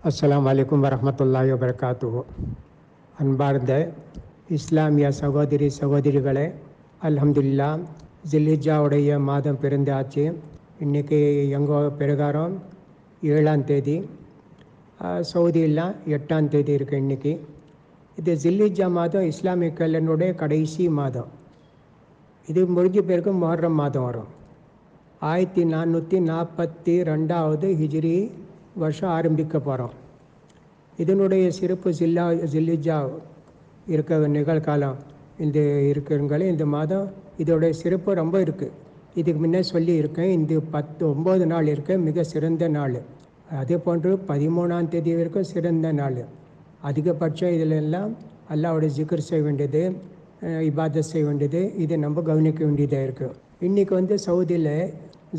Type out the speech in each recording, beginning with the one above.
அஸ்ஸலாமு அலைக்கும் வரஹ்மத்துல்லாஹி வபரகாத்துஹு. அன்பார்ந்த இஸ்லாமிய சகோதரி சகோதரிகளே, அல்ஹம்துலில்லாஹ் ஜில்ஹிஜ்ஜாவுடைய மாதம் பிறந்தாச்சு. இன்றைக்கி எங்கள் பிரகாரம் 7ஆம் தேதி, சவுதியில் 8ஆம் தேதி இருக்குது இன்றைக்கி. இது ஜில்ஹிஜ்ஜா மாதம் இஸ்லாமிய கேலண்டருடைய கடைசி மாதம். இது முடிஞ்ச பிறகு முஹர்ரம் மாதம் வரும். 1442வது ஹிஜ்ரி வருஷம் ஆரம்பிக்க போகிறோம். இதனுடைய சிறப்பு ஜில்ஹிஜ்ஜா இருக்க நிகழ்காலம் இந்த இருக்கிறங்களே இந்த மாதம் இதோடைய சிறப்பு ரொம்ப இருக்குது. இதுக்கு முன்னே சொல்லியிருக்கேன், இந்த 9 நாள் இருக்க மிக சிறந்த நாள். அதே போன்று 13ஆம் தேதி வரைக்கும் சிறந்த நாள். அதிகபட்சம் இதிலெல்லாம் அல்லாஹ்வுடைய ஜிக்ர் செய்ய வேண்டியது, இபாதத் செய்ய வேண்டியது, இதை நம்ம கவனிக்க வேண்டியதாக இருக்குது. இன்றைக்கி சவுதியில்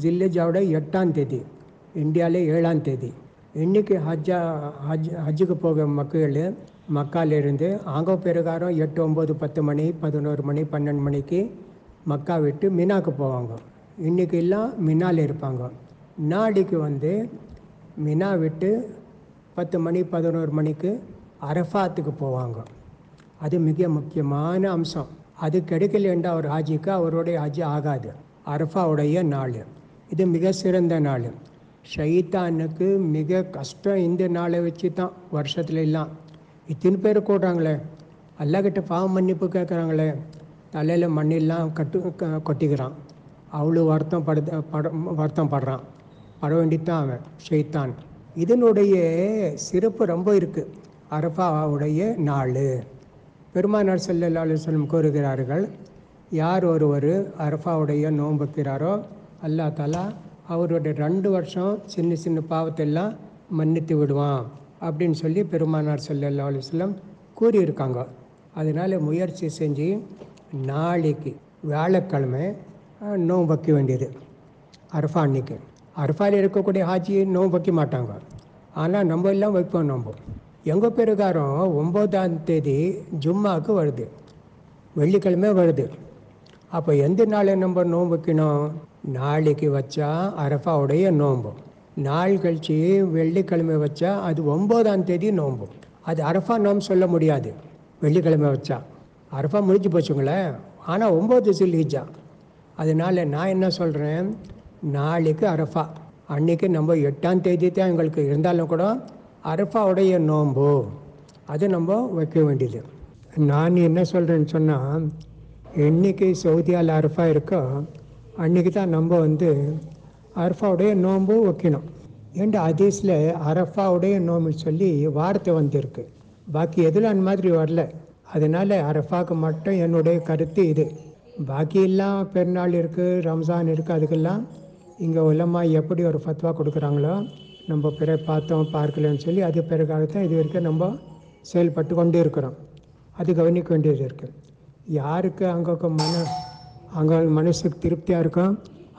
ஜில்ஹிஜ்ஜாவோட 8ஆம் தேதி, இந்தியாவில் 7ஆம் தேதி. இன்றைக்கி ஹஜ்ஜுக்கு போக மக்கள் மக்காலிருந்து அங்கே பிரகாரம் 8, 9, 10 மணி, 11 மணி, 12 மணிக்கு மக்கா விட்டு மினாக்கு போவாங்க. இன்றைக்கி எல்லாம் மினாவில் இருப்பாங்க. நாளைக்கு மினா விட்டு 10 மணி 11 மணிக்கு அரஃபாத்துக்கு போவாங்க. அது மிக முக்கியமான அம்சம். அது கிடைக்கலண்டா ஒரு ஹாஜிக்கு அவருடைய ஹஜ் ஆகாது. அரஃபாவுடைய நாள் இது மிக சிறந்த நாள். ஷைத்தானுக்கு மிக கஷ்டம் இந்த நாளை வச்சு தான். வருஷத்துல எல்லாம் இத்தனை பேர் கூடுறாங்களே, அல்லாஹ்கிட்ட பாவ மன்னிப்பு கேட்குறாங்களே, தலையில் மண்ணெல்லாம் கொட்டிக்கிறான். அவ்வளோ வருத்தம் படுறான். பட வேண்டித்தான் அவன் ஷைத்தான். இதனுடைய சிறப்பு ரொம்ப இருக்குது. அரஃபாவுடைய நாள் பெருமானார் ஸல்லல்லாஹு அலைஹி வஸல்லம் கூறுகிறார்கள், யார் ஒருவர் அரஃபாவுடைய நோன்பு வைக்கிறாரோ அல்லாஹ் தஆலா அவருடைய 2 வருஷம் சின்ன சின்ன பாவத்தெல்லாம் மன்னித்து விடுவான் அப்படின்னு சொல்லி பெருமானார் ஸல்லல்லாஹு அலைஹி வஸல்லம் கூறியிருக்காங்க. அதனால் முயற்சி செஞ்சு நாளைக்கு வியாழக்கிழமை நோன்பு வைக்க வேண்டியது. அரஃபா அன்னைக்கு அரஃபாவில் இருக்கக்கூடிய ஹாஜி நோன்பு வைக்க மாட்டாங்க. ஆனால் நம்ம எல்லாம் வைப்போம். நோன்பு எங்கள் பிரகாரம் 9ஆம் தேதி ஜும்மாவுக்கு வருது, வெள்ளிக்கிழமை வருது. அப்போ எந்த நாளை நம்ம நோன்பு வைக்கணும்? நாளைக்கு வச்சா அரஃபாவுடைய நோன்பு, நாள் கழிச்சு வெள்ளிக்கிழமை வச்சா அது 9ஆம் தேதி நோன்பு. அது அரஃபா நோன்பு சொல்ல முடியாது. வெள்ளிக்கிழமை வச்சா அரஃபா முடிஞ்சு போச்சுங்களேன். ஆனால் 9 ஜில்ஹிஜ்ஜா. அதனால் நான் என்ன சொல்கிறேன், நாளைக்கு அரஃபா அன்றைக்கி நம்ம 8ஆம் தேதி தான் எங்களுக்கு இருந்தாலும் கூட அரஃபாவுடைய நோன்பு அது நம்ம வைக்க வேண்டியது. நான் என்ன சொல்கிறேன்னு சொன்னால், என்றைக்கு சவுதியாவில் அரஃபா இருக்கோ அன்றைக்கி தான் நம்ம அரஃபாவுடைய நோன்பு வைக்கணும். ஏன்டா ஹதீஸில் அரஃபாவுடைய நோன்பு சொல்லி வார்த்தை வந்திருக்கு, பாக்கி எதில் அந்த மாதிரி வரல. அதனால் அரஃபாவுக்கு மட்டும் என்னுடைய கருத்து இது. பாக்கி எல்லாம் பெருநாள் இருக்குது, ரம்ஜான் இருக்குது, அதுக்கெல்லாம் இங்கே உலமா எப்படி ஒரு ஃபத்வா கொடுக்குறாங்களோ நம்ம பார்த்தோம் பார்க்கலன்னு சொல்லி அது பிறகாக தான் இது வரைக்கும் நம்ம செயல்பட்டு கொண்டு இருக்கிறோம். அது கவனிக்க வேண்டியது இருக்குது. யாருக்கு அங்கே மனசுக்கு திருப்தியாக இருக்கும்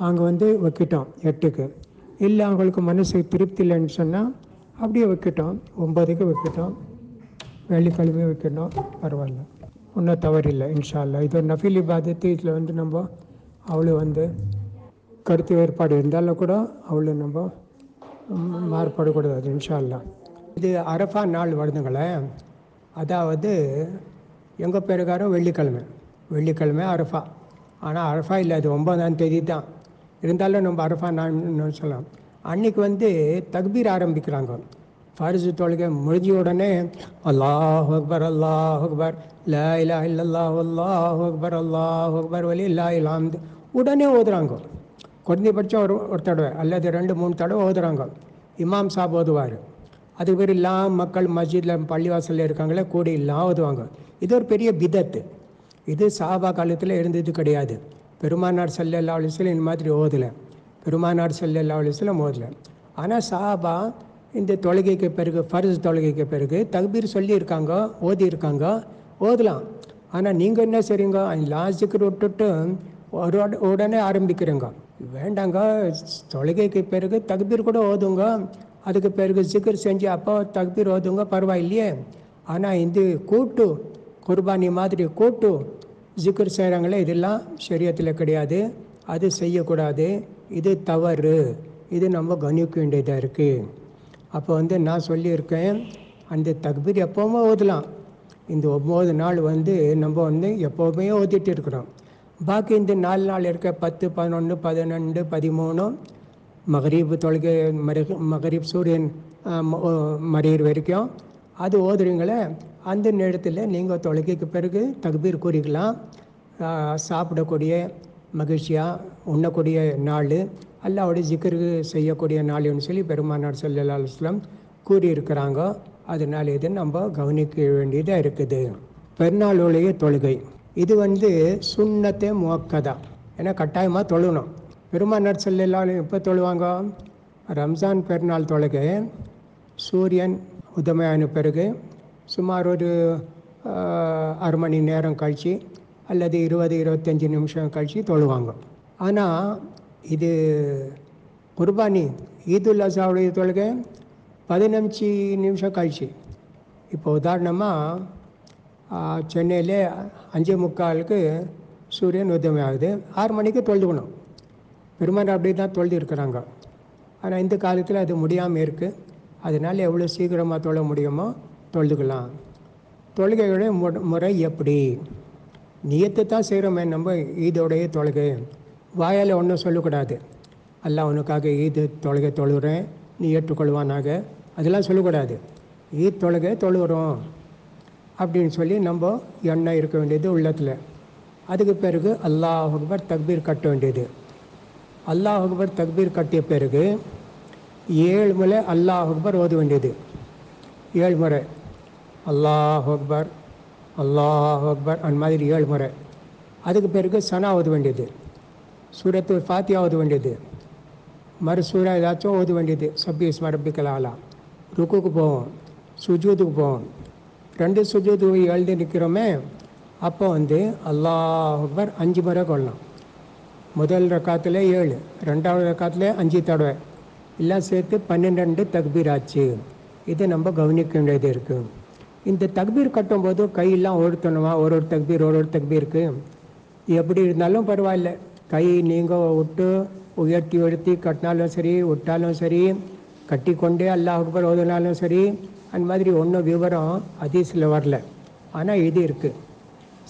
அங்கே வைக்கிட்டோம் 8க்கு. இல்லை அவங்களுக்கு மனசுக்கு திருப்தி இல்லைன்னு சொன்னால் அப்படியே வைக்கிட்டோம், 9க்கு வைக்கிட்டோம், வெள்ளிக்கிழமை வைக்கணும், பரவாயில்ல, ஒன்றும் தவறில்லை. இன்ஷா அல்லாஹ் இது ஒரு நஃபில் இபாதத்து. இதில் நம்ம அவ்வளோ கருத்து வேறுபாடு இருந்தாலும் கூட அவ்வளோ நம்ம மாறுபடக்கூடாது இன்ஷா அல்லாஹ். இது அரஃபா நாள் வருதுங்களே, அதாவது எங்கள் பிரகாரம் வெள்ளிக்கிழமை அரஃபா. ஆனால் அரஃபா இல்லை, அது 9ஆம் தேதி தான். இருந்தாலும் நம்ம அரஃபா நான் சொல்லலாம். அன்றைக்கி தக்பீர் ஆரம்பிக்கிறாங்க. ஃபர்ஜ் தொழுகை முடிஞ்ச உடனே அல்லாஹ் அக்பர் அல்லாஹ் அக்பர் லா இலாஹ இல்லல்லாஹ் அல்லாஹ் அக்பர் அல்லாஹ் அக்பர் வலில்லாஹில் ஹம்து உடனே ஓதுறாங்க. குறைந்தபட்சம் ஒரு தடவை அல்லது 2-3 தடவை ஓதுறாங்க. இமாம் சாப் ஓதுவார். அதுக்கு பேர் எல்லாம் மக்கள் மஸ்ஜிதில் பள்ளிவாசலில் இருக்காங்களே கூட எல்லாம் ஓதுவாங்க. இது ஒரு பெரிய பிதத்து. இது சஹாபா காலத்தில் இருந்தது கிடையாது. பெருமானார் ஸல்லல்லாஹு அலைஹி வஸல்லம் இந்த மாதிரி ஓதலை. ஆனால் சஹாபா இந்த தொழுகைக்கு பிறகு, ஃபர்ஜ் தொழுகைக்கு பிறகு தக்பீர் சொல்லியிருக்காங்க, ஓதியிருக்காங்க, ஓதலாம். ஆனால் நீங்கள் என்ன செய்றீங்க, லாஸ்ட் ஜிக்ர் விட்டுட்டு உடனே ஆரம்பிக்கிறீங்க. வேண்டாங்க, தொழுகைக்கு பிறகு தக்பீர் கூட ஓதுங்க, அதுக்கு பிறகு ஜிக்ர் செஞ்சு அப்போ தக்பீர் ஓதுங்க, பரவாயில்லையே. ஆனால் இந்த கூட்டு குர்பானி மாதிரி கூட்டு ஜிக்ர் செய்கிறாங்களே, இதெல்லாம் ஷரியத்தில் கிடையாது, அது செய்யக்கூடாது, இது தவறு, இது நம்ம கவனிக்க வேண்டியதாக இருக்குது. அப்போ வந்து நான் சொல்லியிருக்கேன், அந்த தக்பீர் எப்போவுமே ஓதலாம். இந்த 9 நாள் வந்து நம்ம வந்து எப்போவுமே ஓதிட்டு இருக்கிறோம். பாக்கி இந்த 4 நாள் இருக்க 10, 11, 12, 13 மகரீப் தொழுகை மகரீப் சூரியன் மறையிற வரைக்கும் அது ஓதுறீங்களே, அந்த நேரத்தில் நீங்கள் தொழுகைக்கு பிறகு தக்பீர் கூறிக்கலாம். சாப்பிடக்கூடிய மகிழ்ச்சியாக உண்ணக்கூடிய நாள், அல்லாஹ்வுடைய ஜிக்ரு செய்யக்கூடிய நாள்னு சொல்லி பெருமானார் ஸல்லல்லாஹு அலைஹி வஸல்லம் கூறியிருக்கிறாங்க. அதனால் இது நம்ம கவனிக்க வேண்டியதாக இருக்குது. பெருநாளுடைய தொழுகை இது வந்து சுன்னத்தே முஅக்கதா, ஏன்னா கட்டாயமாக தொழணும். பெருமானார் ஸல்லல்லாஹு அலைஹி எப்போ தொழுவாங்க? ரம்ஜான் பெருநாள் தொழுகை சூரியன் உதயமான பிறகு சுமார் ஒரு அரை மணி நேரம் கழித்து அல்லது 20-25 நிமிஷம் கழித்து தொழுவாங்க. ஆனால் இது குர்பானி ஈதுல் அஸாவுடைய தொழுகை 15 நிமிஷம் கழிச்சு. இப்போ உதாரணமாக சென்னையில் 5:45க்கு சூரியன் உதயம் ஆகுது, 6 மணிக்கு தொழுதுக்கணும். பெருமாள் அப்படி தான் தொழுது இருக்கிறாங்க. ஆனால் இந்த காலத்தில் அது முடியாமல் இருக்குது. அதனால் எவ்வளோ சீக்கிரமாக தொழ முடியுமோ தொழுதுக்கலாம். தொழுகையோடைய முறை எப்படி? நியத்தை தான் செய்கிறோமே நம்ம. ஈதோடைய தொழுகை வாயால் ஒன்றும் சொல்லக்கூடாது. அல்லாஹ் உனக்காக ஈது தொழுகை தொழுகிறேன், நீ ஏற்றுக்கொள்வானாக, அதெல்லாம் சொல்லக்கூடாது. ஈத் தொழுகை தொழுகிறோம் அப்படின்னு சொல்லி நம்ம எண்ணெய் இருக்க வேண்டியது உள்ளத்தில். அதுக்கு பிறகு அல்லாஹ் அக்பர் தக்பீர் கட்ட வேண்டியது. அல்லாஹ் அக்பர் தக்பீர் கட்டிய பிறகு 7 முறை அல்லாஹ் அக்பர் ஓத வேண்டியது. 7 முறை அல்லாஹ் அக்பர் அல்லாஹ் அக்பர் அந்த மாதிரி 7 முறை. அதுக்கு பிறகு சனா ஓத வேண்டியது, சூரத்து ஃபாத்தியா ஓத வேண்டியது, மறுசூரா ஏதாச்சும் ஓத வேண்டியது. சப்பி இஸ்மா ரப்பிக்கல் ஆலா. ருக்குக்கு போவோம், சுஜூதுக்கு போவோம். 2 சுஜூது எழுதி நிற்கிறோமே, அப்போ வந்து அல்லாஹ் அக்பர் 5 முறை கொள்ளலாம். முதல் ரக்காத்தில் 7, 2வது ரக்காத்தில் 5 தடவை, எல்லாம் சேர்த்து 12 தக்பீர் ஆச்சு. இதை நம்ம கவனிக்க வேண்டியது இருக்குது. இந்த தக்பீர் கட்டும்போது கையெல்லாம் ஒருத்தணுமா, ஒரு தக்பீர் தக்பீருக்கு எப்படி இருந்தாலும் பரவாயில்ல. கை நீங்கள் விட்டு உயர்த்தி கட்டினாலும் சரி, விட்டாலும் சரி, கட்டி கொண்டே அல்லாஹ் அக்பர் ஓதுனாலும் சரி, அந்த மாதிரி ஒன்றும் விவரம் ஹதீஸில் வரல. ஆனால் இது இருக்குது.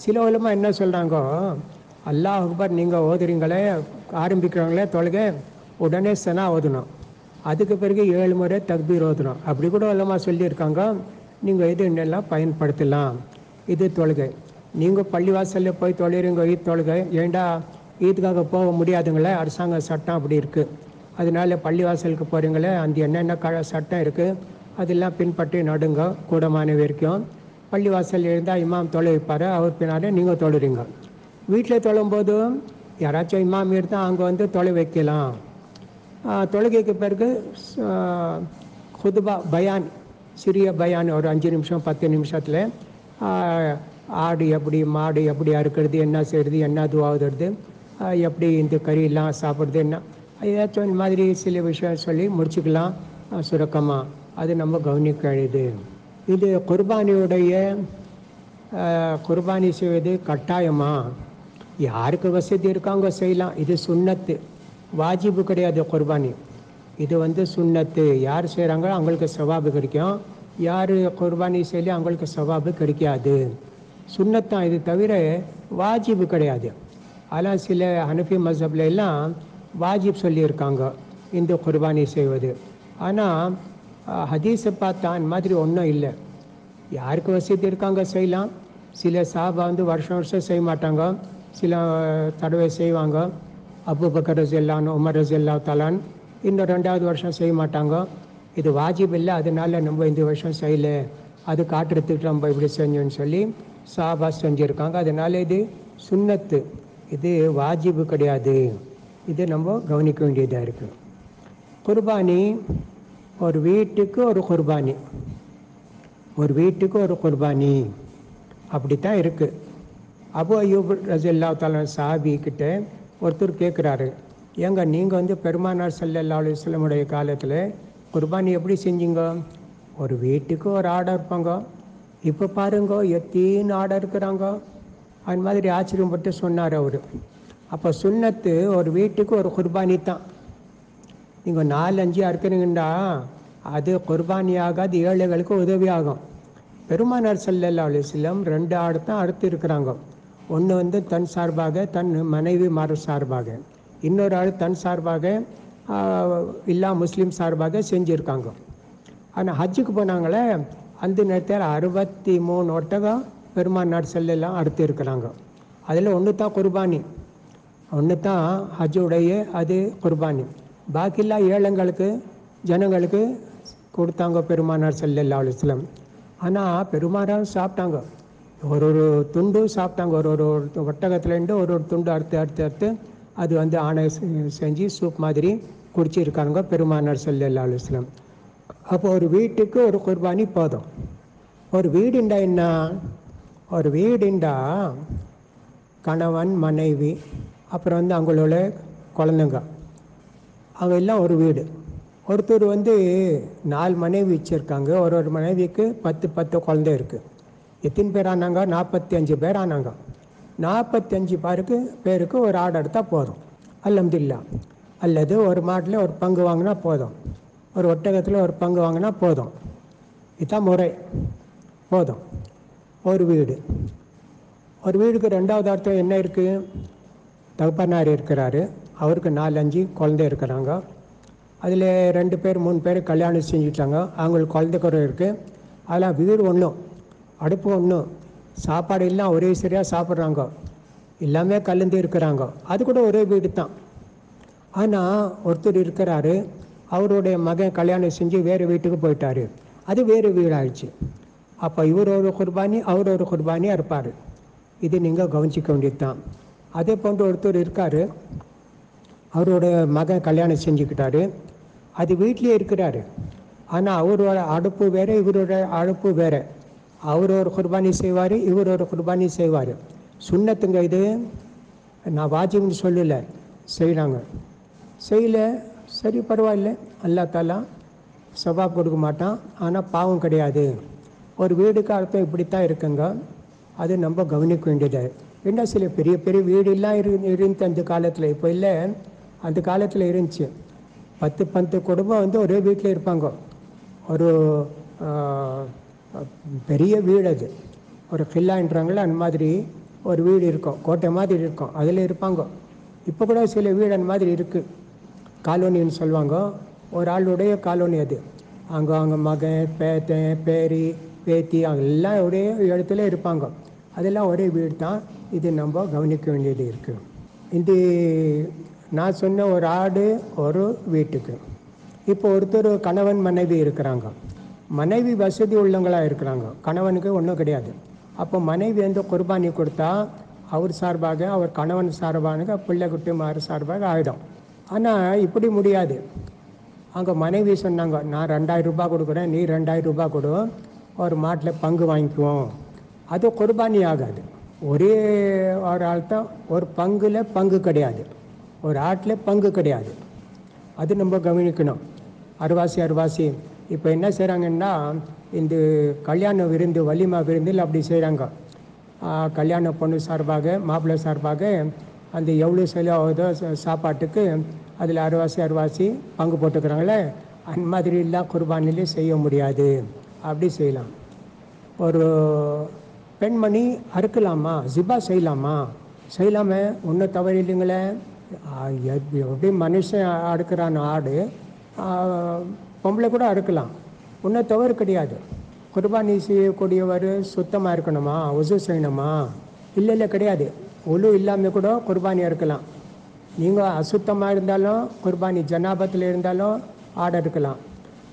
சில உலமா என்ன சொல்கிறாங்க, அல்லாஹ் அக்பர் நீங்கள் ஓதுறீங்களே, ஆரம்பிக்கிறவங்களே தொழுகை, உடனே சனா ஓதணும், அதுக்கு பிறகு 7 முறை தக்பீர் ஓதணும். அப்படி கூட உலமா சொல்லியிருக்காங்க. நீங்கள் இது என்னெல்லாம் பயன்படுத்தலாம். இது தொழுகை. நீங்கள் பள்ளிவாசலில் போய் தொழுகிறீங்க ஈத் தொழுகை, ஏண்டா ஈத்துக்காக போக முடியாதுங்களே, அரசாங்க சட்டம் அப்படி இருக்குது. அதனால பள்ளிவாசலுக்கு போகிறீங்களே, அந்த என்னென்ன சட்டம் இருக்குது அதெல்லாம் பின்பற்றி நடுங்க கூடமான வரைக்கும். பள்ளிவாசல் இருந்தால் இமாம் தொலை வைப்பார், அவர் பின்னாடி நீங்கள் தொழுறீங்க. வீட்டில் தொழும்போது யாராச்சும் இமாம் இருந்தால் அங்கே வந்து தொலை வைக்கலாம். தொழுகைக்கு பிறகு குதுபா பயான், சிறிய பயான், ஒரு 5 நிமிஷம் 10 நிமிஷத்தில் ஆடு எப்படி மாடு எப்படி அறுக்கிறது, என்ன செய்கிறது, என்ன துவாவுறது, எப்படி இந்த கறியெல்லாம் சாப்பிட்றது, என்ன ஏதாச்சும் இந்த மாதிரி சில விஷயம் சொல்லி முடிச்சுக்கலாம் சுருக்கமாக. அது நம்ம கவனிக்க வேண்டியது. இது குர்பானி செய்வது கட்டாயமா? யாருக்கு வசதி இருக்காங்க செய்யலாம். இது சுன்னத்து, வாஜிபு கிடையாது குர்பானி. இது வந்து சுன்னத்து. யார் செய்கிறாங்களோ அவங்களுக்கு சவாபு கிடைக்கும், யார் குர்பானி செய்யலையோ அவங்களுக்கு சவாபு கிடைக்காது. சுன்னத்தான், இது தவிர வாஜிபு கிடையாது. ஆனால் சில ஹனஃபி மஸ்ஹப்ல எல்லாம் வாஜிப் சொல்லியிருக்காங்க இந்த குர்பானி செய்வது. ஆனால் ஹதீஸை பார்த்தா இந்த மாதிரி ஒன்றும் இல்லை. யாருக்கு வசதி இருக்காங்க செய்யலாம். சில சாபா வந்து வருஷம் செய்ய மாட்டாங்க, சில தடவை செய்வாங்க. அபூபக்கர் ரஸியல்லாஹு, உமர் ரஸியல்லாஹு தஆலா இன்னும் 2வது வருஷம் செய்ய மாட்டாங்க. இது வாஜிப் இல்லை, அதனால நம்ம இந்த வருஷம் செய்யலை, அது காட்டுறதுக்கு நம்ம இப்படி செஞ்சோன்னு சொல்லி சாபா செஞ்சுருக்காங்க. அதனால இது சுன்னத்து, இது வாஜிபு கிடையாது. இது நம்ம கவனிக்க வேண்டியதாக இருக்குது. குர்பானி, ஒரு வீட்டுக்கு ஒரு குர்பானி, ஒரு வீட்டுக்கு ஒரு குர்பானி, அப்படித்தான் இருக்குது. அபு அய்யூப் ரஸியல்லாஹு தஆலா சாபி கிட்ட ஒருத்தர் கேட்குறாரு, ஏங்க நீங்கள் வந்து பெருமானார் ஸல்லல்லாஹு அலைஹி வஸல்லமுடைய காலத்தில் குர்பானி எப்படி செஞ்சீங்க? ஒரு வீட்டுக்கு ஒரு ஆடை இருப்பாங்க, இப்போ பாருங்க எத்தனை ஆடை இருக்கிறாங்க. அந்த மாதிரி ஆச்சரியப்பட்டு சொன்னார் அவர். அப்போ சுன்னத்து ஒரு வீட்டுக்கு ஒரு குர்பானி தான். நீங்கள் 4-5 அறுக்கிறீங்கண்டா அது குர்பானியாகாது, ஏழைகளுக்கு உதவியாகும். பெருமானார் ஸல்லல்லாஹு அலைஹி வஸல்லம் 2 ஆடு தான் அறுத்து இருக்கிறாங்க. ஒன்று வந்து தன் சார்பாக, தன் மனைவி மார் சார்பாக, இன்னொரு ஆள் தன் சார்பாக எல்லா முஸ்லீம் சார்பாக செஞ்சுருக்காங்க. ஆனால் ஹஜ்ஜுக்கு போனாங்களே அந்த நேரத்தில் 63 ஒட்டகம் பெருமானார் ஸல்லல்லாஹு அறுத்து இருக்கிறாங்க. அதில் ஒன்று தான் குர்பானி, ஒன்று தான் ஹஜ்ஜுடைய அது குர்பானி. பாக்கில்லா ஏழைங்களுக்கு ஜனங்களுக்கு கொடுத்தாங்க பெருமானார் ஸல்லல்லாஹு அலைஹி வஸல்லம். ஆனால் பெருமானார் சாப்பிட்டாங்க, ஒரு துண்டு சாப்பிட்டாங்க. ஒரு ஒட்டகத்துலேருந்து ஒரு துண்டு அறுத்து அறுத்து அறுத்து அது வந்து ஆணை செஞ்சு சூப் மாதிரி குடிச்சிருக்காங்க பெருமானார் ஸல்லல்லாஹு அலைஹி வஸல்லம். அப்போ ஒரு வீட்டுக்கு ஒரு குர்பானி போதும். ஒரு வீடுண்டா என்ன? ஒரு வீடுண்டா கணவன் மனைவி அப்புறம் வந்து அவங்களோட குழந்தைங்க, அவங்க எல்லாம் ஒரு வீடு. ஒருத்தர் வந்து 4 மனைவி வச்சுருக்காங்க, ஒரு மனைவிக்கு 10 குழந்தை இருக்குது. எத்தனை பேர் ஆனாங்க? 45 பேர் ஆனாங்க. 45 பேருக்கு ஒரு ஆடு எடுத்தால் போதும், அல்ஹம்துலில்லாஹ். அல்லது ஒரு மாட்டில் ஒரு பங்கு வாங்கினா போதும், ஒரு ஒட்டகத்தில் ஒரு பங்கு வாங்கினா போதும். இதுதான் முறை, போதும். ஒரு வீடு, ஒரு வீடுக்கு 2வது அர்த்தம் என்ன இருக்குது? தகப்பனார் இருக்கிறாரு, அவருக்கு 4-5 குழந்தை இருக்கிறாங்க. அதில் 2 பேர் 3 பேர் கல்யாணம் செஞ்சுட்டாங்க, அவங்களுக்கு குழந்தை குறை இருக்குது. அதெல்லாம் வீடு ஒன்றும், அடுப்பு ஒன்றும், சாப்பாடு எல்லாம் ஒரே சரியாக சாப்பிட்றாங்க, எல்லாமே கலந்து இருக்கிறாங்க. அது கூட ஒரே வீடு தான். ஆனால் ஒருத்தர் இருக்கிறாரு, அவருடைய மகன் கல்யாணம் செஞ்சு வேறு வீட்டுக்கு போயிட்டார், அது வேறு வீடு ஆயிடுச்சு. அப்போ இவர் ஒரு குர்பானி அவர் ஒரு குர்பானியாக இருப்பார். இது நீங்கள் கவனிச்சிக்க வேண்டியது தான். அதே போன்று ஒருத்தர் இருக்கார், அவருடைய மகன் கல்யாணம் செஞ்சுக்கிட்டாரு, அது வீட்லேயே இருக்கிறாரு. ஆனால் அவரோட அடுப்பு வேறு, இவரோட அடுப்பு வேறு. அவர் ஒரு குர்பானி செய்வார், இவர் ஒரு குர்பானி செய்வார். சுன்னத்துங்க இது, நான் வாஜிப்னு சொல்லலை, செய்கிறாங்க. செய்யல சரி பரவாயில்ல, அல்லாஹ் தஆலா சவாப் கொடுக்க மாட்டான், ஆனால் பாவம் கிடையாது. ஒரு வீடுக்கு அர்த்தம் இப்படித்தான் இருக்குங்க, அது நம்ம கவனிக்க வேண்டியது. என்ன சில பெரிய பெரிய வீடெல்லாம் இருந்துச்சு அந்த காலத்தில், இப்போ இல்லை, அந்த காலத்தில் இருந்துச்சு. 10 குடும்பம் வந்து ஒரே வீட்டில் இருப்பாங்க. ஒரு பெரிய வீடு, அது ஒரு கில்லான்றாங்களே அந்த மாதிரி ஒரு வீடு இருக்கும், கோட்டை மாதிரி இருக்கும், அதில் இருப்பாங்க. இப்போ கூட சில வீடு அந்த மாதிரி இருக்குது, காலோனின்னு சொல்லுவாங்க. ஒரு ஆளுடைய காலோனி அது. அவங்க மகன் பேத்தன் பேரி பேத்தி எல்லாம் ஒரே இடத்துல இருப்பாங்க, அதெல்லாம் ஒரே வீடு தான். இது நம்ம கவனிக்க வேண்டியது இருக்குது. இந்த நான் சொன்ன ஒரு ஆடு ஒரு வீட்டுக்கு. இப்போ ஒருத்தர் கணவன் மனைவி இருக்கிறாங்க, மனைவி வசதி உள்ளவங்களாக இருக்கிறாங்க, கணவனுக்கு ஒன்றும் கிடையாது. அப்போ மனைவி வந்து குர்பானி கொடுத்தா அவர் சார்பாக, அவர் கணவன் சார்பாக, பிள்ளை குட்டிமார் சார்பாக ஆகிடும். ஆனால் இப்படி முடியாது. அங்கே மனைவி சொன்னாங்க, நான் 2000 ரூபாய் கொடுக்குறேன், நீ 2000 ரூபாய் கொடு, ஒரு மாட்டில் பங்கு வாங்கிக்குவோம். அது குர்பானி ஆகாது. ஒரே ஒரு ஆள் தான், ஒரு பங்குல பங்கு கிடையாது, ஒரு ஆட்டில் பங்கு கிடையாது. அது நம்ம கவனிக்கணும். அருவாசி இப்போ என்ன செய்கிறாங்கன்னா, இந்த கல்யாண விருந்து வலிமா விருந்தில் அப்படி செய்கிறாங்க. கல்யாண பொண்ணு சார்பாக மாப்பிள்ளை சார்பாக அந்த எவ்வளோ செலவாகுதோ சாப்பாட்டுக்கு அதில் அருவாசி பங்கு போட்டுக்கிறாங்களே, அந்த மாதிரி எல்லாம் குர்பானிலே செய்ய முடியாது. அப்படி செய்யலாம். ஒரு பெண்மணி அறுக்கலாமா, ஜிபா செய்யலாமே, ஒன்றும் தவறு இல்லைங்களே. எப்படி மனுஷன் அறுக்கிறான் ஆடு, பொம்பளை கூட அறுக்கலாம், ஒன்றும் தவறு கிடையாது. குர்பானி செய்யக்கூடியவர் சுத்தமாக இருக்கணுமா, உசு செய்யணுமா? இல்லை கிடையாது. ஒழு இல்லாமல் கூட குர்பானி அறுக்கலாம். நீங்கள் அசுத்தமாக இருந்தாலும் குர்பானி, ஜனாபத்தில் இருந்தாலும் ஆடு அறுக்கலாம்.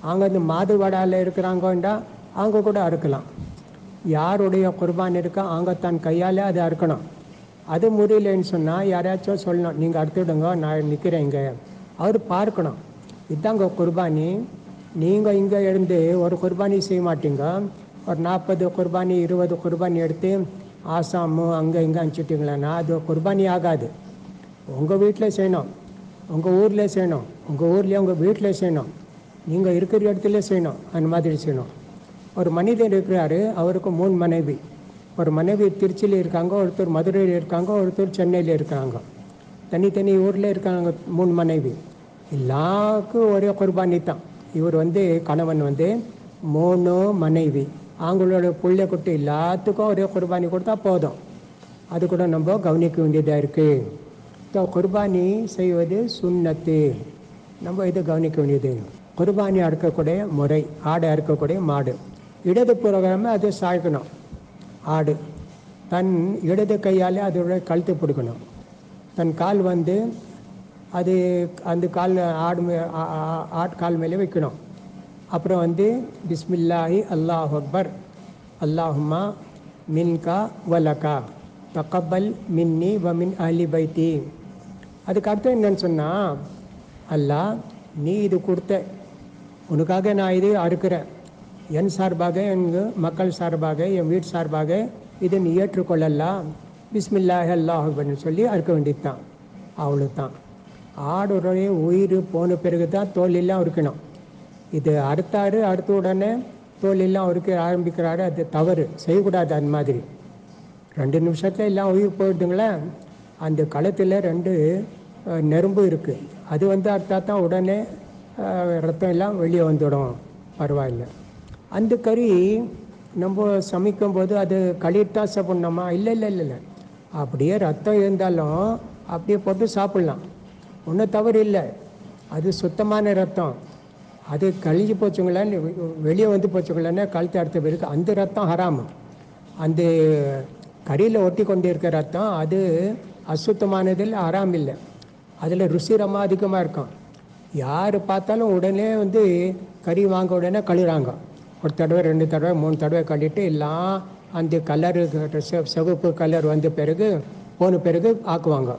அங்கே இந்த மாதுவடாவில் இருக்கிறாங்கண்டா அவங்க கூட அறுக்கலாம். யாருடைய குர்பானி இருக்கோ அவங்க தன் கையால் அதை அறுக்கணும். அது முடியலன்னு சொன்னால் யாராச்சும் சொல்லணும், நீங்கள் அறுத்துடுங்க, நான் நிற்கிறேன் இங்கே, அவர் பார்க்கணும். இதுதாங்க குர்பானி. நீங்கள் இங்கே இருந்து ஒரு குர்பானி செய்ய மாட்டீங்க, ஒரு 40 குர்பானி 20 குர்பானி எடுத்து ஆசாமு அங்கே இங்கே அனுப்பிச்சிட்டிங்களேன்னா அது குர்பானி ஆகாது. உங்கள் வீட்டில் செய்யணும், உங்கள் ஊரில் செய்யணும், உங்கள் ஊர்லேயே உங்கள் வீட்டில் செய்யணும், நீங்கள் இருக்கிற இடத்துல செய்யணும், அந்த மாதிரி செய்யணும். ஒரு மனிதர் இருக்கிறாரு, அவருக்கு 3 மனைவி. ஒரு மனைவி திருச்சியில் இருக்காங்க, ஒருத்தர் மதுரையில் இருக்காங்க, ஒருத்தர் சென்னையில் இருக்காங்க. தனித்தனி ஊரில் இருக்காங்க 3 மனைவி. எல்லாருக்கும் ஒரே குர்பானி தான். இவர் வந்து கணவன் வந்து 3 மனைவி, அவங்களோட பிள்ளை குட்டி எல்லாத்துக்கும் ஒரே குர்பானி கொடுத்தா போதும். அது கூட நம்ம கவனிக்க வேண்டியதாக இருக்குது. ஸோ குர்பானி செய்வது சுன்னத்து, நம்ம இது கவனிக்க வேண்டியது. குர்பானி அறுக்கக்கூடிய முறை, ஆடை அறுக்கக்கூடிய மாடு இடது புறமே அது சாய்க்கணும். ஆடு தன் இடது கையால் அதோட கழுத்து பிடிக்கணும். தன் கால் வந்து அது அந்த கால் ஆட்கால் மேலே வைக்கணும். அப்புறம் வந்து பிஸ்மில்லாஹி அல்லாஹ் அக்பர் அல்லாஹும்மா மின்கா வலக்கா தகப்பல் மின்னி வமின் அலி பைத்தி. அதுக்கு அர்த்தம் என்னன்னு சொன்னால், அல்லாஹ் நீ இது கொடுத்த, உனக்காக நான் இது அறுக்கிறேன், என் சார்பாக, எங்கள் மக்கள் சார்பாக, என் வீட்டு சார்பாக இதை நீ ஏற்றுக்கொள்ளலாம், பிஸ்மில்லாஹி அல்லாஹ் அக்பர்னு சொல்லி அறுக்க வேண்டியது தான். அவ்வளோ தான். ஆடுடைய உயிர் போன பிறகு தான் தோல் எல்லாம் உரிக்கணும். இது அறுத்தாரு, அறுத்த உடனே தோல் எல்லாம் உரிக்க ஆரம்பிக்கிறாரு, அது தவறு, செய்யக்கூடாது. அந்த மாதிரி 2 நிமிஷத்தில் எல்லாம் உயிர் போயிடுதுங்களே. அந்த களத்தில் 2 நெரும்பு இருக்குது, அது வந்து அறுத்தா தான் உடனே ரத்தம் எல்லாம் வெளியே வந்துடும், பரவாயில்ல. அந்த கறி நம்ம சமைக்கும்போது அது கழித்தான் சாப்பிட்ணுமா? இல்லை இல்லை இல்லை இல்லை, அப்படியே ரத்தம் இருந்தாலும் அப்படியே போட்டு சாப்பிட்லாம், ஒன்றும் தவறு இல்லை. அது சுத்தமான ரத்தம். அது கழிஞ்சு போச்சுங்களேன்னு, வெளியே வந்து போச்சுங்களேன்னு கழுத்து அறுத்த பிறகு அந்த ரத்தம் ஹராமு. அந்த கறியில் ஒட்டி கொண்டு இருக்க ரத்தம் அது அசுத்தமானதில் ஹராம் இல்லை. அதில் ருசி ரொம்ப அதிகமாக இருக்கும். யார் பார்த்தாலும் உடனே வந்து கறி வாங்க உடனே கழுவுறாங்க. 1 தடவை 2 தடவை 3 தடவை கழிட்டு எல்லாம் அந்த கலரு சிவப்பு கலர் வந்த பிறகு போன பிறகு ஆக்குவாங்க.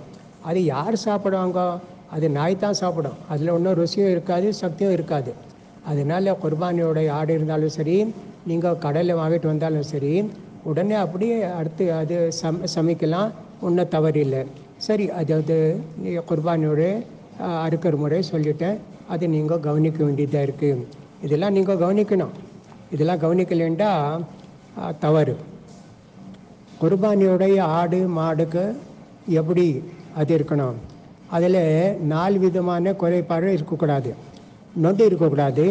அது யார் சாப்பிடுவாங்க? அது நாய் தான் சாப்பிடும். அதில் ஒன்றும் ருசியும் இருக்காது, சக்தியும் இருக்காது. அதனால் குர்பானியோட ஆடு இருந்தாலும் சரி, நீங்கள் கடையில் வாங்கிட்டு வந்தாலும் சரி, உடனே அப்படியே அடுத்து அது சமைக்கலாம், ஒன்றும் தவறில்லை. சரி, அதாவது குர்பானியோட அறுக்கிற முறை சொல்லிட்டேன், அது நீங்கள் கவனிக்க வேண்டியதாக இருக்குது. இதெல்லாம் நீங்கள் கவனிக்கணும். இதெல்லாம் கவனிக்கலைண்டா தவறு. குர்பானியோடைய ஆடு மாடுக்கு எப்படி அது இருக்கணும்? அதில் 4 விதமான குறைபாடு இருக்கக்கூடாது. நொண்டு இருக்கக்கூடாது.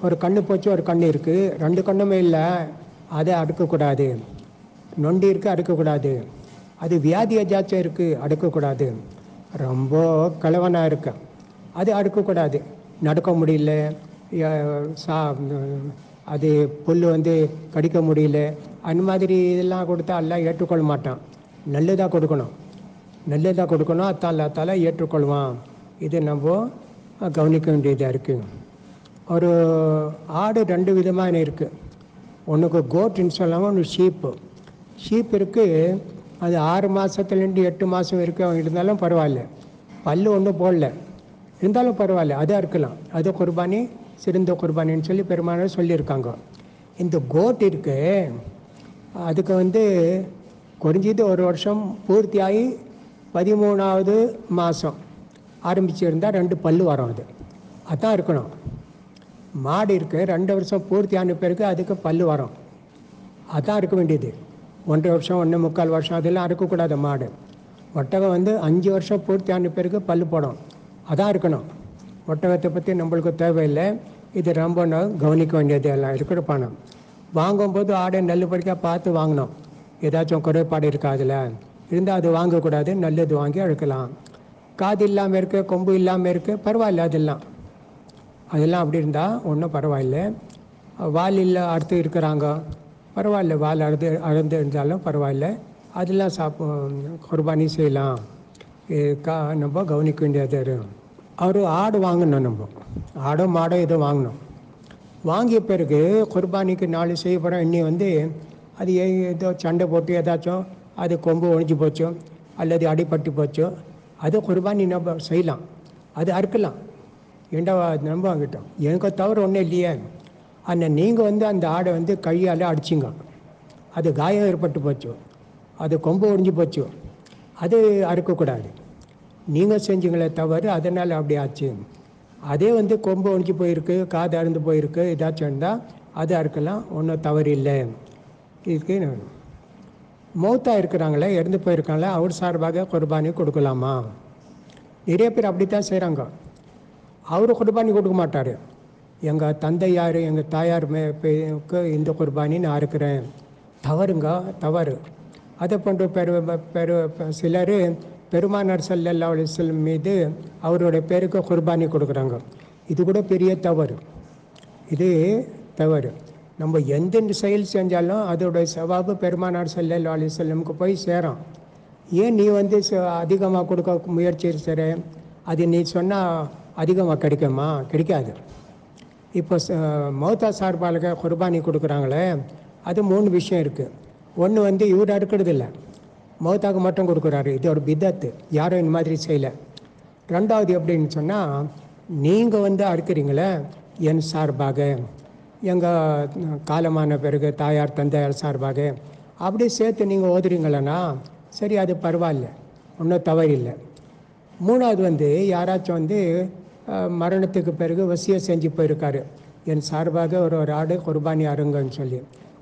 ஒரு கண்ணு போச்சு, ஒரு கண்ணு இருக்குது, 2 கண்ணுமே இல்லை, அதை அறுக்கக்கூடாது. நொண்டி இருக்குது, அறுக்கக்கூடாது. அது வியாதி ஏதாச்சும் இருக்குது, அறுக்கக்கூடாது. ரொம்ப கலவனாக இருக்கு, அது அறுக்கக்கூடாது. நடக்க முடியல, அது புல் வந்து கடிக்க முடியல, அந்த மாதிரி இதெல்லாம் கொடுத்தா எல்லாம் ஏற்றுக்கொள்ள மாட்டான். நல்லதாக கொடுக்கணும், நல்லதாக கொடுக்கணும், அத்தால ஏற்றுக்கொள்வான். இது நம்ம கவனிக்க வேண்டியதாக இருக்குது. ஒரு ஆடு 2 விதமான இருக்குது. ஒன்றுக்கு கோட்டுன்னு சொல்லாமல், ஒன்று ஷீப்பு. ஷீப் இருக்குது, அது 6 மாதத்துலேருந்து 8 மாதம் வரைக்கும் இருந்தாலும் பரவாயில்ல, பல்லு ஒன்றும் போடல இருந்தாலும் பரவாயில்ல, அதை இருக்கலாம். அது குர்பானி, சிறந்த குர்பானின்னு சொல்லி பெருமானார் சொல்லியிருக்காங்க. இந்த கோட் இருக்கு, அதுக்கு வந்து குறைஞ்சது 1 வருஷம் பூர்த்தியாகி 13வது மாதம் ஆரம்பிச்சிருந்தால் 2 பல்லு வரும், அதான் இருக்கணும். மாடு இருக்குது, 2 வருஷம் பூர்த்தியான பிறகு அதுக்கு பல்லு வரும், அதான் இருக்க வேண்டியது. 1.5 வருஷம் 1.25 வருஷம் அதெல்லாம் இருக்கக்கூடாது மாடு. ஒட்டகம் வந்து 5 வருஷம் பூர்த்தியான பிறகு பல்லு போடும், அதான் இருக்கணும். ஒட்டகத்தை பற்றி நம்மளுக்கு தேவையில்லை. இது ரொம்ப கவனிக்க வேண்டியது. எல்லாம் இருக்கிற பணம் வாங்கும்போது ஆடை நல்லபடியாக பார்த்து வாங்கணும். ஏதாச்சும் குறைபாடு இருக்கா அதில் இருந்தால் அது வாங்கக்கூடாது, நல்லது வாங்கி அழுக்கலாம். காது இல்லாமல் இருக்குது, கொம்பு இல்லாமல் இருக்குது, பரவாயில்ல. அதெல்லாம் அப்படி இருந்தால் ஒன்றும் பரவாயில்ல. வால் இல்லை அறுத்து இருக்கிறாங்க, பரவாயில்ல. வால் அறுந்து இருந்தாலும் பரவாயில்ல, அதெல்லாம் குர்பானி செய்யலாம். நம்ம கவனிக்க வேண்டியது. ஒரு ஆடு வாங்கணும், நம்ம ஆடோ மாடோ ஏதோ வாங்கணும். வாங்கிய பிறகு குர்பானிக்கு 4 செய்ய போகிறோம். இன்னி வந்து அது ஏதோ சண்டை போட்டு ஏதாச்சும் அது கொம்பு ஒழிஞ்சு போச்சோ அல்லது அடிப்பட்டு போச்சோ, அது குர்பானி நம்ம செய்யலாம், அது அறுக்கலாம். ஏண்டா நம்ம வாங்கிட்டோம், எனக்கு தவறு ஒன்றும் இல்லையே. ஆனால் நீங்கள் வந்து அந்த ஆடை வந்து கையால் அடிச்சிங்க, அது காயம் ஏற்பட்டு போச்சோ, அது கொம்பு ஒழிஞ்சு போச்சோ, அது அறுக்கக்கூடாது. நீங்கள் செஞ்சீங்களே தவறு, அதனால் அப்படி ஆச்சு. அதே வந்து கொம்பு ஒழிஞ்சு போயிருக்கு, காது அறுந்து போயிருக்கு, ஏதாச்சும் இருந்தால் அது அறுக்கலாம், ஒன்றும் தவறு இல்லை. இதுக்கு மௌத்தாக இருக்கிறாங்களே, இறந்து போயிருக்காங்களே, அவர் சார்பாக குர்பானி கொடுக்கலாமா? நிறைய பேர் அப்படி தான் செய்கிறாங்க. அவர் குர்பானி கொடுக்க மாட்டார், எங்கள் தந்தையார் எங்கள் தாயார் இந்த குர்பானி நான் இருக்கிறேன். தவறுங்க, தவறு. அதை போன்ற சிலர் பெருமானார் ஸல்லல்லாஹு அலைஹி வஸல்லம் மீது அவருடைய பேருக்கு குர்பானி கொடுக்குறாங்க. இது கூட பெரிய தவறு. இது தவறு. நம்ம எந்த செயல் செஞ்சாலும் அதோடைய சவாபு பெருமானார் ஸல்லல்லாஹு அலைஹி வஸல்லமுக்கு போய் சேரும். ஏன் நீ அதிகமாக கொடுக்க முயற்சி செய்கிற? அது நீ சொன்னால் அதிகமாக கிடைக்குமா? கிடைக்காது. இப்போ மௌத்தா சார்பாக குர்பானி கொடுக்குறாங்களே, அது 3 விஷயம் இருக்குது. ஒன்று இவர் அறுக்கிறதில்ல, மௌத்தாக்கு மட்டும் கொடுக்குறாரு. இது ஒரு பிதத்து, யாரும் இந்த மாதிரி செய்யலை. ரெண்டாவது எப்படின்னு சொன்னால், நீங்கள் அறுக்கிறீங்களே என் சார்பாக, எங்கள் காலமான பிறகு தாயார் தந்தையார் சார்பாக அப்படி சேர்த்து நீங்கள் ஓதுறீங்களன்னா சரி, அது பரவாயில்ல, ஒன்றும் தவறில்லை. மூணாவது யாராச்சும் மரணத்துக்கு பிறகு வசிய செஞ்சு போயிருக்காரு, என் சார்பாக ஒரு ஆடு குர்பானி அருங்கன்னு சொல்லி,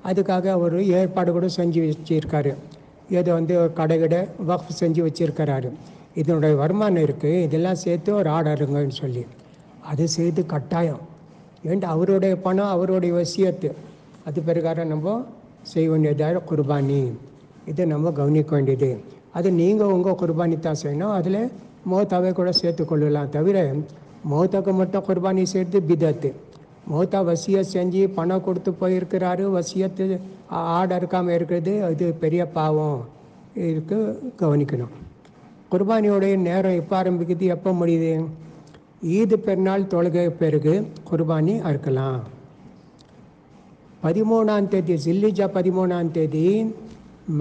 அதுக்காக ஒரு ஏற்பாடு கூட செஞ்சு வச்சுருக்காரு. ஏதோ கடைகிட வக்ஃப் செஞ்சு வச்சுருக்கிறாரு. இதனுடைய வருமானம் இருக்குது, இதெல்லாம் சேர்த்து ஒரு ஆடு அருங்கன்னு சொல்லி அது செய்து கட்டாயம். ஏன்ட்டு அவருடைய பணம், அவருடைய வசியத்து, அது பிறகார நம்ம செய்ய வேண்டியதாக குர்பானி. இதை நம்ம கவனிக்க வேண்டியது. அது நீங்கள் உங்கள் குர்பானி தான் செய்யணும். அதில் மௌத்தாவை கூட சேர்த்து கொள்ளலாம். தவிர மௌத்தாக்கு மட்டும் குர்பானி செய்கிறது பிதத்து. மௌத்தா வசியத் செஞ்சு பணம் கொடுத்து போயிருக்கிறாரு, வசியத்து ஆடு இருக்காமல் இருக்கிறது அது பெரிய பாவம். இதுக்கு கவனிக்கணும். குர்பானியோடைய நேரம் எப்போ ஆரம்பிக்குது, எப்போ முடியுது? ஈது பெருநாள் தொழுகை பிறகு குர்பானி அறுக்கலாம். 13ஆம் தேதி ஜில்ஹிஜ்ஜா 13ஆம் தேதி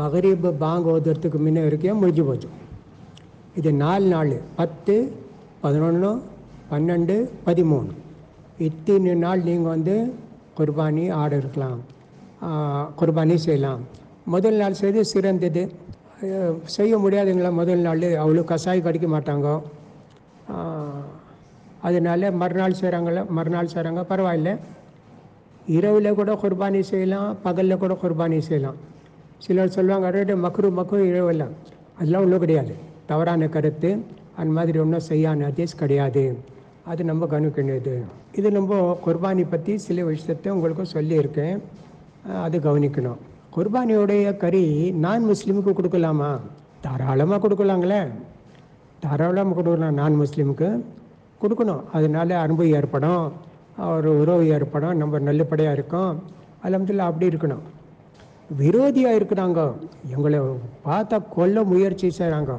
மகரிப் பாங்க் ஓதுறதுக்கு முன்ன வரைக்கும் முடிஞ்சு போச்சு. இது 4 நாள், 10, 11, 12, 13, இத்தனை நாள் நீங்கள் குர்பானி ஆடு இருக்கலாம், குர்பானி செய்யலாம். முதல் நாள் செய்து சிறந்தது. செய்ய முடியாதுங்களா முதல் நாள், அவ்வளோ கசாய் கடிக்க மாட்டாங்க, அதனால மறுநாள் செய்கிறாங்க, பரவாயில்ல. இரவில் கூட குர்பானி செய்யலாம், பகலில் கூட குர்பானி செய்யலாம். சிலர் சொல்லுவாங்க ரெண்டு மக்ரு இரவெல்லாம், அதெல்லாம் ஒன்றும் கிடையாது, தவறான கருத்து. அந்த மாதிரி ஒன்றும் செய்யான ஹதீஸ் கிடையாது. அது நம்ம கவனிக்கணுது. இது நம்ம குர்பானி பற்றி சில விஷயத்தை உங்களுக்கு சொல்லியிருக்கேன், அது கவனிக்கணும். குர்பானியோடைய கறி நான் முஸ்லீமுக்கு கொடுக்கலாமா? தாராளமாக கொடுக்கலாங்களே, தாராளமாக கொடுக்கலாம். நான் முஸ்லீமுக்கு கொடுக்கணும். அதனால அன்பு ஏற்படும், ஒரு உறவு ஏற்படும், நம்ம நல்லபடியாக இருக்கும். அல்ஹம்துலில்லாஹ் அப்படி இருக்கணும். விரோதியாக இருக்கிறாங்க, எங்களை பார்த்தா கொல்ல முயற்சி செய்கிறாங்க,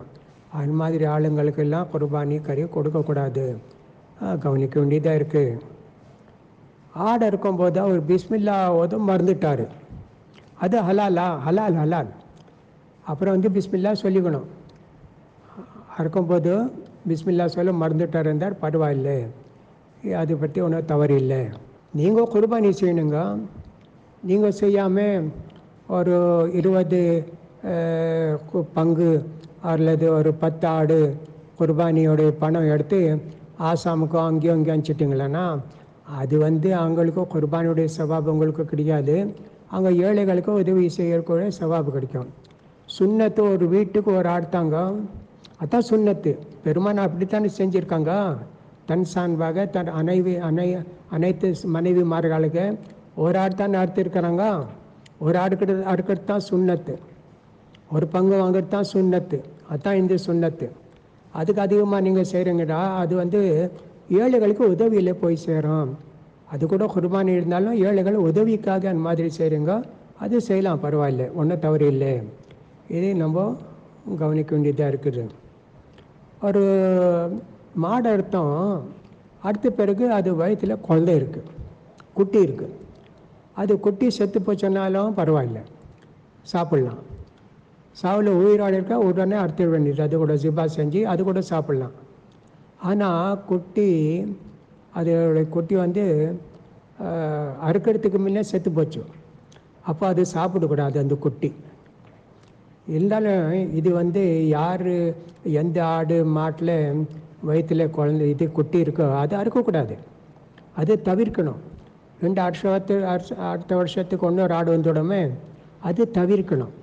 அது மாதிரி ஆளுங்களுக்கெல்லாம் குர்பானி கறி கொடுக்கக்கூடாது, கவனிக்க வேண்டியதாக இருக்குது. ஆடை இருக்கும்போது அவர் பிஸ்மில்லாவது மறந்துட்டார், அது ஹலாலா? ஹலால். அப்புறம் பிஸ்மில்லா சொல்லிக்கணும். அறுக்கும்போது பிஸ்மில்லா சொல்ல மறந்துட்டார் இருந்தார், பரவாயில்லை, அதை பற்றி ஒன்றும் தவறு இல்லை. நீங்கள் குர்பானி செய்யணுங்க. நீங்கள் செய்யாமல் ஒரு 20 பங்கு அல்லது ஒரு 10 ஆடு குர்பானியோடைய பணம் எடுத்து ஆசாமுக்கோ அங்கேயும் இங்கேயும் அனுப்பிச்சிட்டிங்களன்னா அது அவங்களுக்கும் குர்பானியுடைய சவாபு உங்களுக்கு கிடையாது. அங்கே ஏழைகளுக்கு உதவி செய்யக்கூடிய சவாபு கிடைக்கும். சுன்னத்து ஒரு வீட்டுக்கு ஒரு ஆடுத்தாங்க, அதான் சுன்னத்து. பெருமான் அப்படித்தானே செஞ்சுருக்காங்க. தன் சான்பாக தன் அனைத்து மனைவிமார்களுக்கு ஒரு ஆடு தான் அறுத்துருக்கிறாங்க. ஒரு அறுக்கிறது தான் சுன்னத்து, ஒரு பங்கு வாங்கிறது தான் சுன்னத்து. அதுதான் இந்த சுன்னத்து. அதுக்கு அதிகமாக நீங்கள் செய்கிறீங்கடா, அது ஏழைகளுக்கு உதவியில் போய் சேரும். அது கூட குர்பானி இருந்தாலும் ஏழைகள் உதவிக்காக அந்த மாதிரி செய்கிறீங்க, அது செய்யலாம், பரவாயில்லை, ஒன்றும் தவறு இல்லை. இதை நம்ம கவனிக்க வேண்டியதாக இருக்குது. ஒரு மாடு அர்த்தம் அடுத்த பிறகு அது வயிற்றில் குழந்தை இருக்குது, குட்டி இருக்குது. அது குட்டி செத்து போச்சோன்னாலும் பரவாயில்லை, சாப்பிட்லாம். சாவில் உயிரோடு இருக்கா உடனே அறுத்துட வேண்டியது, அது கூட ஜிபா செஞ்சு அது கூட சாப்பிட்லாம். ஆனால் குட்டி, அதோடைய குட்டி அறுக்கிறதுக்கு முன்னே செத்து போச்சு, அப்போ அது சாப்பிடக்கூடாது அந்த குட்டி. இருந்தாலும் இது யார் எந்த ஆடு மாட்டில் வயிற்றில் குழந்தை இது குட்டி இருக்கோ அது அறுக்கக்கூடாது, அது தவிர்க்கணும். அடுத்த வருஷத்துக்கு ஒரு ஆடு வந்துவிடாமே, அது தவிர்க்கணும்.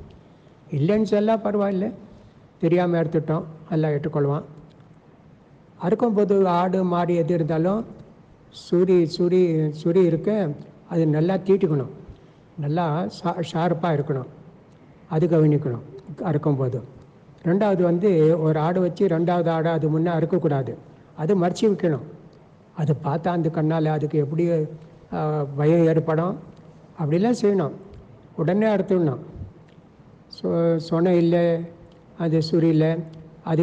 இல்லைன்னு சொல்ல பரவாயில்லை, தெரியாமல் எடுத்துட்டோம், எல்லாம் ஏற்றுக்கொள்வான். அறுக்கும்போது ஆடு மாடு எது இருந்தாலும் சுரி சுரி சுரி இருக்க அது நல்லா தீட்டிக்கணும், நல்லா ஷார்ப்பாக இருக்கணும், அது கவனிக்கணும் அறுக்கும்போது. ரெண்டாவது வந்து ஒரு ஆடு வச்சு ரெண்டாவது ஆடை அது முன்னே அறுக்கக்கூடாது, அது மறைச்சி வைக்கணும். அது பார்த்தா அந்த கண்ணால் அதுக்கு எப்படி பயம் ஏற்படும், அப்படிலாம் செய்யணும். உடனே அறுத்துடணும். சொன்ன இல்லை அது சுரி இல்லை, அது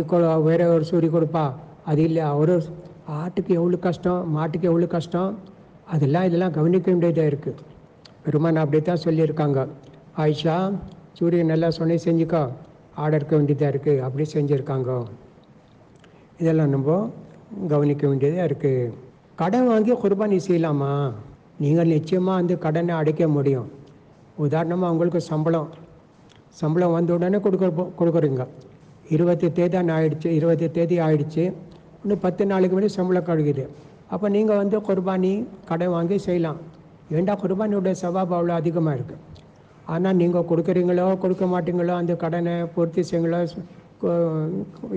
வேற ஒரு சுரி கொடுப்பா, அது இல்லை. ஒரு ஆட்டுக்கு எவ்வளோ கஷ்டம், மாட்டுக்கு எவ்வளோ கஷ்டம், இதெல்லாம் கவனிக்க வேண்டியதாக இருக்குது. பெருமான் அப்படி தான் சொல்லியிருக்காங்க. ஆயிஷா, சூரியன் நல்லா சொன்ன செஞ்சுக்கோ, ஆர்டர் இருக்க வேண்டியதாக இருக்குது, அப்படி செஞ்சுருக்காங்க. இதெல்லாம் நம்ம கவனிக்க வேண்டியதாக இருக்குது. கடன் வாங்கி குர்பானி செய்யலாமா? நீங்கள் நிச்சயமாக அந்த கடனை அடைக்க முடியும். உதாரணமாக உங்களுக்கு சம்பளம் வந்த உடனே கொடுக்குறீங்க. 20 தேதி ஆயிடுச்சு, இன்னும் 10 நாளைக்கு முன்னாடி சம்பளம் கழிக்குது. அப்போ நீங்கள் வந்து குர்பானி கடன் வாங்கி செய்யலாம். ஏண்டா குர்பானியோட சவாபு அவ்வளோ அதிகமாக இருக்குது. ஆனால் நீங்கள் கொடுக்குறீங்களோ கொடுக்க மாட்டீங்களோ, அந்த கடனை பூர்த்தி செய்யுங்களோ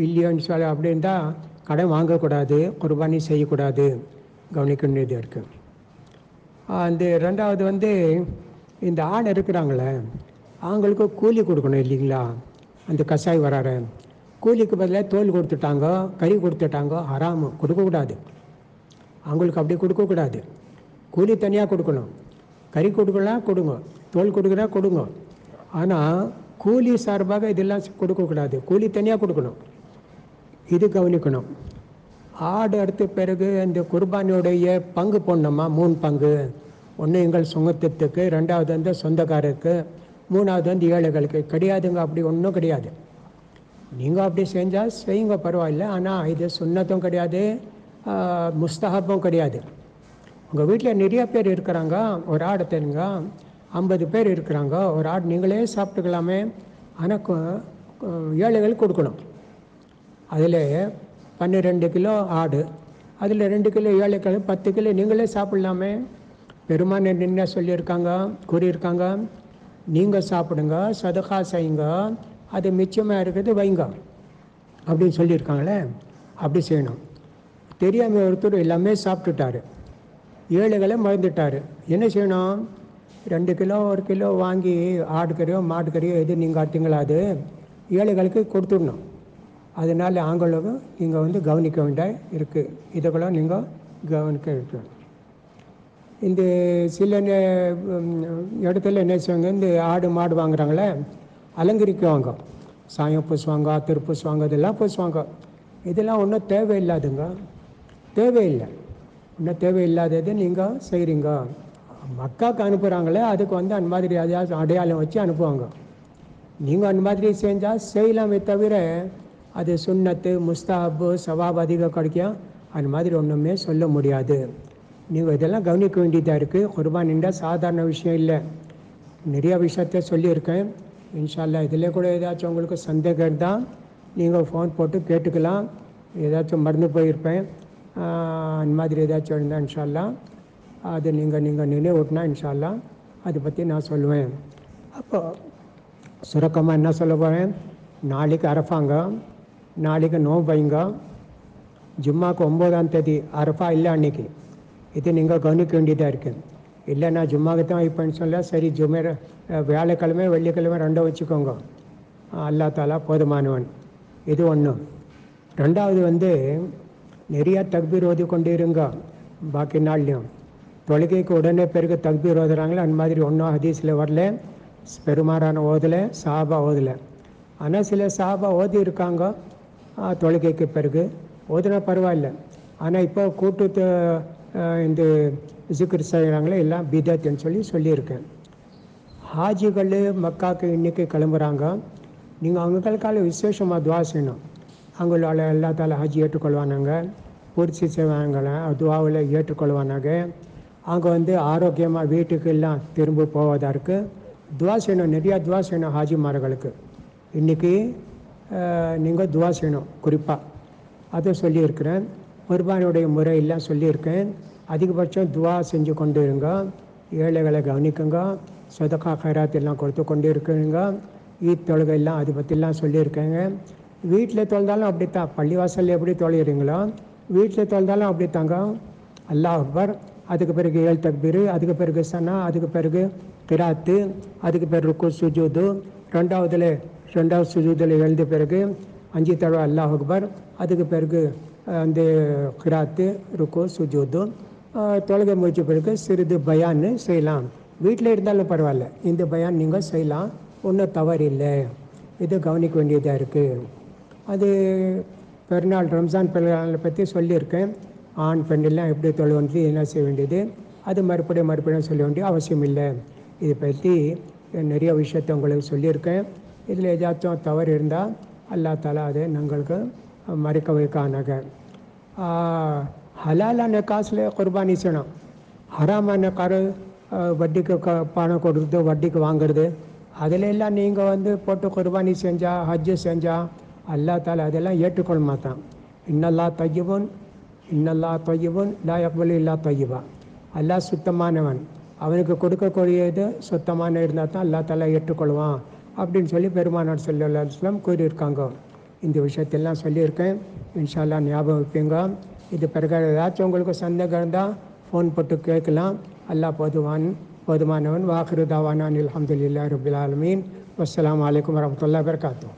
இல்லையோன்னு சொல்லி அப்படி இருந்தால் கடன் வாங்கக்கூடாது, குர்பானி செய்யக்கூடாது, கவனிக்க வேண்டியது இருக்குது. அந்த ரெண்டாவது வந்து இந்த ஆடு இருக்கிறாங்களே அவங்களுக்கு கூலி கொடுக்கணும் இல்லைங்களா? அந்த கசாய் வராற கூலிக்கு பதிலாக தோல் கொடுத்துட்டாங்க, கறி கொடுத்துட்டாங்க, ஹராமு, கொடுக்கக்கூடாது. அவங்களுக்கு அப்படி கொடுக்கக்கூடாது. கூலி தனியாக கொடுக்கணும். கறி கொடுக்கலாம் கொடுங்க, தோல் கொடுக்குறா கொடுங்க. ஆனால் கூலி சார்பாக இதெல்லாம் கொடுக்கக்கூடாது, கூலி தனியாக கொடுக்கணும். இது கவனிக்கணும். ஆடு அடுத்த பிறகு இந்த குர்பானியோடைய பங்கு போடணுமா? 3 பங்கு. ஒன்று எங்கள் சொந்தத்துக்கு, ரெண்டாவது வந்து சொந்தக்காரருக்கு, மூணாவது வந்து ஏழைகளுக்கு. கிடையாதுங்க, அப்படி ஒன்றும் கிடையாது. நீங்கள் அப்படி செஞ்சால் செய்யுங்க, பரவாயில்ல. ஆனால் இது சுன்னத்தும் கிடையாது, முஸ்தஹப்பும் கிடையாது. உங்கள் வீட்டில் நிறைய பேர் இருக்கிறாங்க, ஒரு ஆடு தெரியுங்க, 50 பேர் இருக்கிறாங்க, ஒரு ஆடு நீங்களே சாப்பிட்டுக்கலாமே. ஆனால் ஏழைகள் கொடுக்கணும். அதில் 12 கிலோ ஆடு, அதில் 2 கிலோ ஏழைகள், 10 கிலோ நீங்களே சாப்பிட்லாமே. பெருமான் என்ன சொல்லியிருக்காங்க, கூறியிருக்காங்க, நீங்கள் சாப்பிடுங்க, சதகா செய்யுங்க, அது மிச்சமாக இருக்கிறது வைங்க அப்படின்னு சொல்லியிருக்காங்களே. அப்படி செய்யணும். தெரியாமல் ஒருத்தர் எல்லாமே சாப்பிட்டுட்டாரு, ஏழைகளை மறந்துட்டார். என்ன செய்யணும்? 2 கிலோ 1 கிலோ வாங்கி ஆடுக்கறியோ மாட்டுக்கறியோ எது நீங்கள் ஆட்டிங்களோ அது ஏழைகளுக்கு கொடுத்துடணும். அதனால் ஆண்களுக்கு நீங்கள் வந்து கவனிக்க வேண்டிய இருக்குது. இதுக்கெல்லாம் நீங்கள் கவனிக்க இருக்கு. இந்த சில இடத்துல என்ன செய்வாங்க, இந்த ஆடு மாடு வாங்குறாங்களே அலங்கரிக்குவாங்க, சாயம் பூசுவாங்க, திரு பூசுவாங்க, இதெல்லாம் பூசுவாங்க. இதெல்லாம் ஒன்றும் தேவையில்லாதுங்க, தேவையில்லை. இன்னும் தேவையில்லாதது நீங்கள் செய்கிறீங்க. மக்காவுக்கு அனுப்புகிறாங்களே அதுக்கு வந்து அந்த மாதிரி அதாவது அடையாளம் வச்சு அனுப்புவாங்க. நீங்கள் அந்த மாதிரி செஞ்சால் செய்யலாமே தவிர அது சுன்னத்து முஸ்தாபு சவாப் அதிகம் கிடைக்கும் அந்த மாதிரி ஒன்றுமே சொல்ல முடியாது. நீங்கள் இதெல்லாம் கவனிக்க வேண்டியதாக இருக்குது. குர்பானின்றா சாதாரண விஷயம் இல்லை. நிறையா விஷயத்த சொல்லியிருக்கேன். இன்ஷா அல்லாஹ் இதில் கூட ஏதாச்சும் உங்களுக்கு சந்தேகம் இருந்தால் நீங்கள் ஃபோன் போட்டு கேட்டுக்கலாம். ஏதாச்சும் மறந்து போயிருப்பேன், அந்த மாதிரி ஏதாச்சும் இருந்தால் இன்ஷா அல்லாஹ் அது நீங்கள் நினைவூட்டினா இன்ஷா அல்லாஹ் அதை பற்றி நான் சொல்லுவேன். அப்போது சுருக்கமாக என்ன சொல்ல போகிறேன், நாளைக்கு அரஃபாங்க, நாளைக்கு நோன்பு வைங்க. ஜும்மாவுக்கு 9ஆம் தேதி அரஃபா இல்லை அன்றைக்கி. இது நீங்கள் கவனிக்க வேண்டியதாக இருக்குது. இல்லை நான் ஜும்மாவுக்கு தான் வைப்பேன்னு சொல்ல, சரி ஜும்மே வியாழக்கிழமை வெள்ளிக்கிழமை ரெண்டும் வச்சுக்கோங்க, அல்லாஹ் தாலா போதுமானவன். இது ஒன்று. ரெண்டாவது வந்து நிறையா தக்பீர் ஓதி கொண்டு இருங்க. பாக்கி நாள்லையும் தொழுகைக்கு உடனே பிறகு தக்பீர் ஓதுறாங்களே அந்த மாதிரி ஒன்றும் ஹதீஸில் வரல. பெருமாறான ஓதலை, சாபா ஓதலை. ஆனால் சில சாபா ஓதி இருக்காங்க தொழுகைக்கு பிறகு, ஓதுனா பரவாயில்ல. ஆனால் இப்போ கூட்டு இந்த ஜிக்ர் செய்கிறாங்களே எல்லாம் பிதத்துன்னு சொல்லியிருக்கேன். ஹாஜிகள் மக்காவுக்கு இன்றைக்கி கிளம்புறாங்க. நீங்கள் அவங்களுக்கால விசேஷமாக துவா செய்யணும். அவங்களால எல்லா தால ஹாஜி ஏற்றுக்கொள்வானாங்க, பூர்த்தி செய்வாங்க, துவாவில் ஏற்றுக்கொள்வானாங்க. அவங்க வந்து ஆரோக்கியமாக வீட்டுக்கு எல்லாம் திரும்ப போவதற்கு துவா செய்யணும். நிறையா துவா செய்யணும் ஹாஜிமார்களுக்கு. இன்றைக்கி நீங்கள் துவா செய்யணும் குறிப்பாக, அதை சொல்லியிருக்கிறேன். குர்பானுடைய முறையெல்லாம் சொல்லியிருக்கேன். அதிகபட்சம் துவா செஞ்சு கொண்டு இருங்க. ஏழைகளை கவனிக்குங்க, சதகா ஹைராத் எல்லாம் கொடுத்து கொண்டு இருக்குங்க. ஈத் தொழுகை எல்லாம் அதை பற்றிலாம் சொல்லியிருக்கேங்க. வீட்டில் தொழுதாலும் அப்படித்தான், பள்ளிவாசலில் எப்படி தொழுகிறீங்களோ வீட்டில் தொழுதாலும் அப்படித்தாங்க. அல்லாஹ் அக்பர், அதுக்கு பிறகு 7 தக்பீரு, அதுக்கு பிறகு சனா, அதுக்கு பிறகு கிராத்து, அதுக்கு பிறகு ருக்கு சுஜூது, ரெண்டாவது சுஜூதில் எழுந்த பிறகு 5 தடவை அல்லாஹ் அக்பர், அதுக்கு பிறகு அந்த கிராத்து, ருக்கு சுஜூது, தொழுகை முடிச்ச பிறகு சிறிது பயான் செய்யலாம். வீட்டில் இருந்தாலும் பரவாயில்ல, இந்த பயான் நீங்கள் செய்யலாம், ஒன்றும் தவறு இல்லை. இது கவனிக்க வேண்டியதாக இருக்குது. அது பெருநாள் ரம்ஜான் பெருநாளை பற்றி சொல்லியிருக்கேன். ஆண் பெண் எல்லாம் எப்படி தொழுவது, என்ன செய்ய வேண்டியது, அது மறுபடியும் சொல்ல வேண்டிய அவசியம் இல்லை. இதை பற்றி நிறைய விஷயத்தை உங்களுக்கு சொல்லியிருக்கேன். இதில் ஏதாச்சும் தவறு இருந்தால் அல்லா தாலா அதை நாங்களுக்கு மறைக்க வைக்கானாக. ஹலாலான காசில் குர்பானி செய்யணும். ஹராமான வட்டிக்கு பணம் கொடுக்குறது, வட்டிக்கு வாங்குறது, அதில் எல்லாம் நீங்கள் போட்டு குர்பானி செஞ்சால், ஹஜ்ஜு செஞ்சால் அல்லா தாலா அதெல்லாம் ஏற்றுக்கொள்ள மாட்டான். இன்னல்லா தொய்யபுன் லா யக்பலு இல்லா தொய்யபா. அல்லாஹ் சுத்தமானவன், அவனுக்கு கொடுக்கக்கூடியது சுத்தமான இருந்தால் தான் அல்லா தாலா ஏற்றுக்கொள்வான் அப்படின்னு சொல்லி பெருமானார் ஸல்லல்லாஹு அலைஹி வஸல்லம் கூறியிருக்காங்க. இந்த விஷயத்தெல்லாம் சொல்லியிருக்கேன். இன்ஷா அல்லாஹ் ஞாபகம் வைப்பீங்க. இது பிறகு ஏதாச்சும் உங்களுக்கு சந்தேகம் இருந்தால் ஃபோன் போட்டு கேட்கலாம். அல்லாஹ் போதுமானவன். வாஹிரு தாவானா அல்ஹம்துலில்லாஹி ரப்பில் ஆலமீன். வஸ்ஸலாமு அலைக்கும் வரஹ்மத்துல்லாஹி வபரகாத்துஹு.